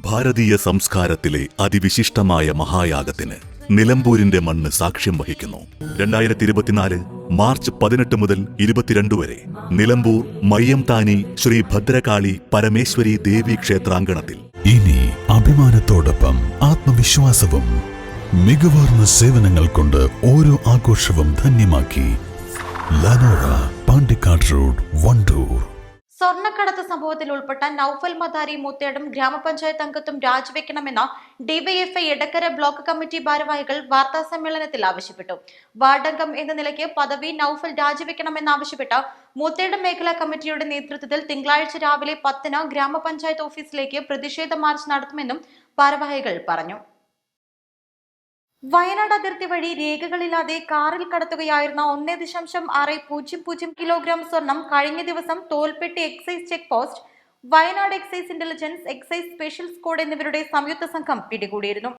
ഭാരതീയ സംസ്കാരത്തിലെ അതിവിശിഷ്ടമായ മഹായാഗത്തിന് നിലമ്പൂരിന്റെ മണ്ണ് സാക്ഷ്യം വഹിക്കുന്നു. 2024 മാർച്ച് 18 മുതൽ 22 വരെ നിലമ്പൂർ മയ്യംതാനി ശ്രീ ഭദ്രകാളി പരമേശ്വരി ദേവി ക്ഷേത്രാങ്കണത്തിൽ ഇനി അഭിമാനത്തോടൊപ്പം ആത്മവിശ്വാസവും മികവാർന്ന സേവനങ്ങൾ കൊണ്ട് ഓരോ ആഘോഷവും ധന്യമാക്കി. ലനോറ, പാണ്ടിക്കാട് റോഡ്, വണ്ടൂർ. സ്വർണ്ണക്കടത്ത് സംഭവത്തിൽ ഉൾപ്പെട്ട നൌഫൽ മദാരി മൂത്തേടും ഗ്രാമപഞ്ചായത്ത് അംഗത്വം രാജിവെക്കണമെന്ന ഡിവൈഎഫ്ഐ എടക്കര ബ്ലോക്ക് കമ്മിറ്റി ഭാരവാഹികൾ വാർത്താസമ്മേളനത്തിൽ ആവശ്യപ്പെട്ടു. വാർഡംഗം എന്ന നിലയ്ക്ക് പദവി നൌഫൽ രാജിവെക്കണമെന്നാവശ്യപ്പെട്ട മൂത്തേടം മേഖലാ കമ്മിറ്റിയുടെ നേതൃത്വത്തിൽ തിങ്കളാഴ്ച രാവിലെ 10-ന് ഗ്രാമപഞ്ചായത്ത് ഓഫീസിലേക്ക് പ്രതിഷേധ മാർച്ച് നടത്തുമെന്നും ഭാരവാഹികൾ പറഞ്ഞു. വയനാട് അതിർത്തി വഴി രേഖകളില്ലാതെ കാറിൽ കടത്തുകയായിരുന്ന 1.600 കിലോഗ്രാം സ്വർണം കഴിഞ്ഞ ദിവസം Tholpetty excise check post, Wayanad excise intelligence, excise special squad എന്നിവരുടെ സംയുക്ത സംഘം പിടികൂടിയിരുന്നു.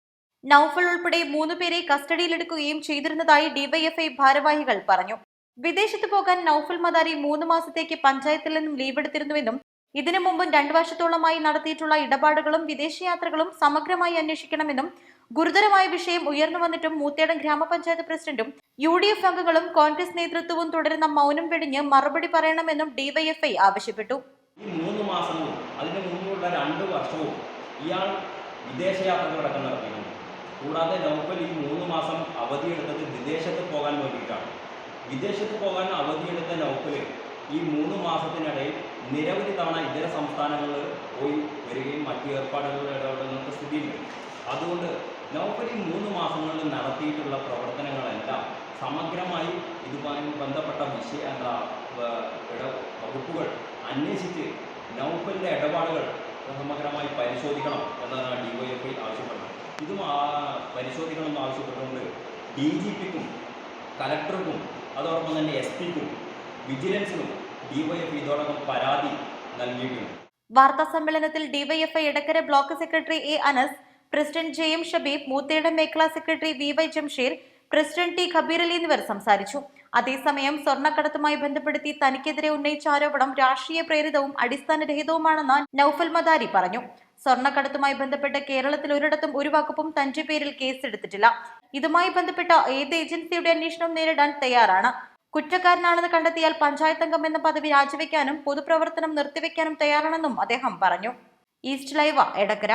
നൌഫൽ ഉൾപ്പെടെ 3 പേരെ കസ്റ്റഡിയിലെടുക്കുകയും ചെയ്തിരുന്നതായി ഡിവൈഎഫ്ഐ ഭാരവാഹികൾ പറഞ്ഞു. വിദേശത്ത് പോകാൻ നൌഫൽ മദാരി 3 മാസത്തേക്ക് പഞ്ചായത്തിൽ നിന്നും ലീവ് എടുത്തിരുന്നുവെന്നും ഇതിനു മുമ്പ് 2 വർഷത്തോളമായി നടത്തിയിട്ടുള്ള ഇടപാടുകളും വിദേശയാത്രകളും സമഗ്രമായി അന്വേഷിക്കണമെന്നും ഗുരുതരമായ വിഷയം ഉയർന്നു വന്നിട്ടും മൂത്തേടം ഗ്രാമപഞ്ചായത്ത് പ്രസിഡന്റും UDF അംഗങ്ങളും കോൺഗ്രസ് നേതൃത്വവും തുടരുന്ന മൗനം വെടിഞ്ഞ് മറുപടി പറയണമെന്നും ഡിവൈഎഫ്ഐ ആവശ്യപ്പെട്ടു. ഈ 3 മാസവും അതിന് മുമ്പുള്ള 2 വർഷവും ഇയാൾ വിദേശയാത്രകളടക്കം നടത്തിയിരുന്നു. കൂടാതെ നൌഫൽ ഈ 3 മാസം അവധിയെടുത്തത് വിദേശത്ത് പോകാൻ വേണ്ടിയിട്ടാണ്. വിദേശത്ത് പോകാൻ അവധിയെടുത്ത നൌഫൽ ഈ 3 മാസത്തിനിടയിൽ നിരവധി തവണ ഇതര സംസ്ഥാനങ്ങളിൽ പോയി വരികയും മറ്റു ഏർപ്പാടുകളിൽ ഇടപെടുന്ന സ്ഥിതിയുണ്ട്. അതുകൊണ്ട് നൌഫൽ ഈ 3 മാസങ്ങളിൽ നടത്തിയിട്ടുള്ള പ്രവർത്തനങ്ങളെല്ലാം സമഗ്രമായി ഇതുമായി ബന്ധപ്പെട്ട വകുപ്പുകൾ അന്വേഷിച്ച് നൌഫലിൻ്റെ ഇടപാടുകൾ സമഗ്രമായി പരിശോധിക്കണം എന്നതാണ് ഡിവൈഎഫ്ഐ ആവശ്യപ്പെടുന്നത്. ഇതും പരിശോധിക്കണമെന്ന് ആവശ്യപ്പെട്ടുകൊണ്ട് DGPക്കും കലക്ടർക്കും അതോടൊപ്പം തന്നെ SP-ക്കും വിജിലൻസിനും ഡിവൈഎഫ്ഐ ഇതോടൊപ്പം പരാതി നൽകിയിട്ടുണ്ട്. വാർത്താ സമ്മേളനത്തിൽ DYFI Edakkara block secretary A. Anas, president JM Shabeeb, Moothedam മേഖലാ secretary VY Jamsheer, president T. Khabeer Ali എന്നിവർ സംസാരിച്ചു. അതേസമയം സ്വർണ്ണക്കടത്തുമായി ബന്ധപ്പെടുത്തി തനിക്കെതിരെ ഉന്നയിച്ച ആരോപണം രാഷ്ട്രീയ പ്രേരിതവും അടിസ്ഥാനരഹിതവുമാണെന്ന് നൌഫൽ മദാരി പറഞ്ഞു. സ്വർണ്ണക്കടത്തുമായി ബന്ധപ്പെട്ട് കേരളത്തിൽ ഒരിടത്തും ഒരു വകുപ്പും തന്റെ പേരിൽ കേസെടുത്തിട്ടില്ല. ഇതുമായി ബന്ധപ്പെട്ട ഏത് ഏജൻസിയുടെ അന്വേഷണവും നേരിടാൻ തയ്യാറാണ്. കുറ്റക്കാരനാണെന്ന് കണ്ടെത്തിയാൽ പഞ്ചായത്ത് അംഗം എന്ന പദവി രാജിവെക്കാനും പൊതുപ്രവർത്തനം നിർത്തിവെക്കാനും തയ്യാറാണെന്നും അദ്ദേഹം പറഞ്ഞു. East live, Edakkara.